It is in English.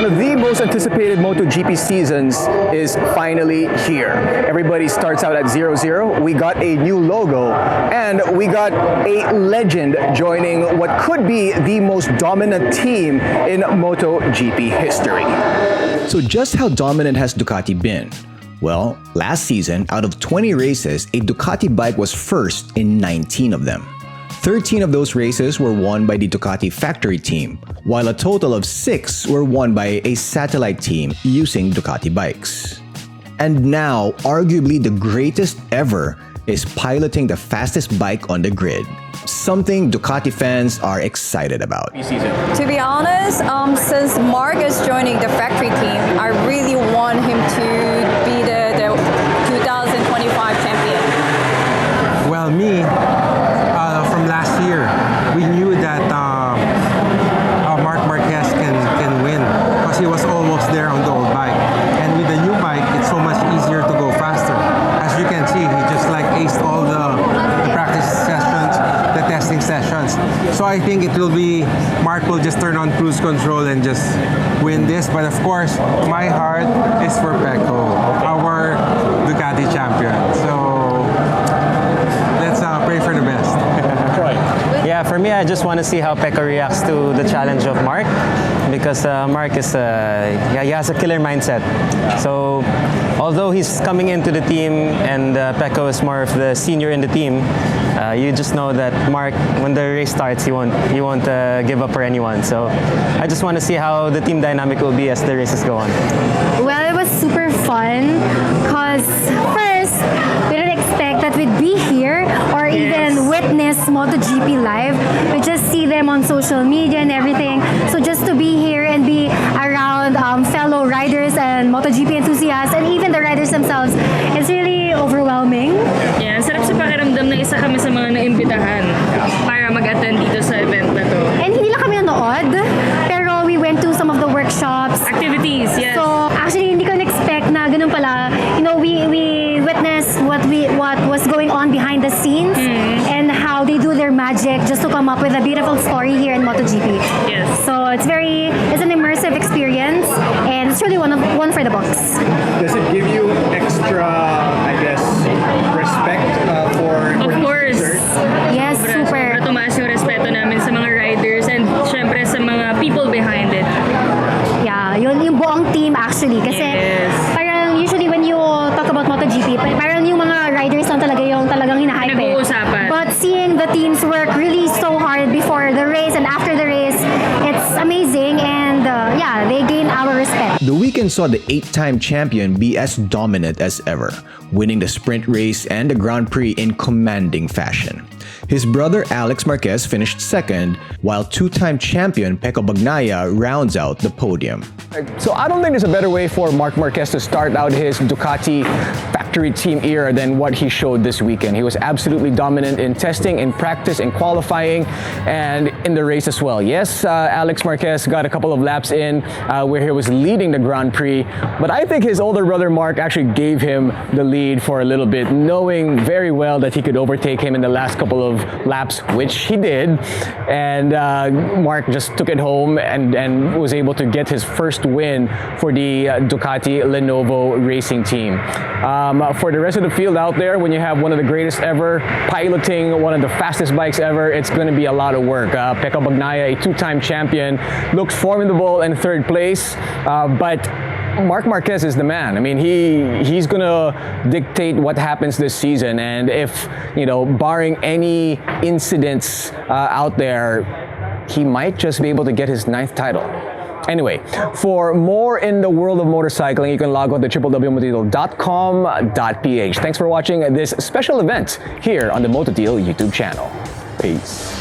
One of the most anticipated MotoGP seasons is finally here. Everybody starts out at 0-0. We got a new logo, and we got a legend joining what could be the most dominant team in MotoGP history. So just how dominant has Ducati been? Well, last season, out of 20 races, a Ducati bike was first in 19 of them. 13 of those races were won by the Ducati Factory Team, while a total of 6 were won by a satellite team using Ducati bikes. And now, arguably the greatest ever is piloting the fastest bike on the grid, something Ducati fans are excited about. To be honest, since Marc is joining the factory team, I really want him to be the 2025 champion. Well, from last year, we knew that Marc Marquez can win because he was almost there on the old bike. And with the new bike, it's so much easier to go faster. As you can see, he just like aced all the practice sessions, the testing sessions. So I think it will be, Marc will just turn on cruise control and just win this. But of course, my heart is for Pecco, our Ducati champion. So let's pray for the best. Yeah, for me, I just want to see how Pecco reacts to the challenge of Marc, because Marc is he has a killer mindset. So although he's coming into the team and Pecco is more of the senior in the team, you just know that Marc, when the race starts, he won't give up for anyone. So I just want to see how the team dynamic will be as the races go on. Well, it was super fun because first, we didn't expect that we'd be here or even witness MotoGP live. We just see them on social media and everything. So just to be here and be around fellow riders and MotoGP enthusiasts and even the riders themselves, it's really overwhelming. Yeah, sarap sa pakiramdam na isa kami sa mga naimbitahan para mag-attend dito sa event na to. And hindi lang kami nanood, pero we went to some of the workshops. Activities, yes. So actually, hindi ko na-expect na ganun pala. You know, we witnessed what was going on behind the scenes and how they do their magic just to come up with a beautiful story here in MotoGP. Yes. So it's an immersive experience, and it's really one for the books. Does it give you extra, I guess, respect for Of course. Yes, super. Sobra tumaas yung respeto namin sa mga riders and syempre sa mga people behind it. Yeah, yun yung buong team actually. Kasi Yes. parang usually when you talk about MotoGP, parang yung mga riders lang talaga yung talagang hinahype eh. Nag-uusapan. But seeing the teams work really so hard before the race and after the race, it's amazing, and yeah, they gain our respect. The weekend saw the 8-time champion be as dominant as ever, winning the sprint race and the Grand Prix in commanding fashion. His brother Alex Marquez finished second, while 2-time champion Pecco Bagnaia rounds out the podium. So I don't think there's a better way for Marc Marquez to start out his Ducati Factory Team era than what he showed this weekend. He was absolutely dominant in testing, in practice, in qualifying, and in the race as well. Yes, Alex Marquez got a couple of laps in where he was leading the Grand Prix, but I think his older brother Marc actually gave him the lead for a little bit, knowing very well that he could overtake him in the last couple of laps, which he did, and Marc just took it home and was able to get his first win for the Ducati Lenovo Racing Team. For the rest of the field out there, when you have one of the greatest ever piloting one of the fastest bikes ever, it's going to be a lot of work. Pecco Bagnaia, a 2-time champion, looks formidable in third place, but Marc Marquez is the man. I mean, he's gonna dictate what happens this season, and if, you know, barring any incidents out there, he might just be able to get his 9th title. Anyway, for more in the world of motorcycling, you can log on to www.motodeal.com.ph. Thanks for watching this special event here on the MotoDeal YouTube channel. Peace.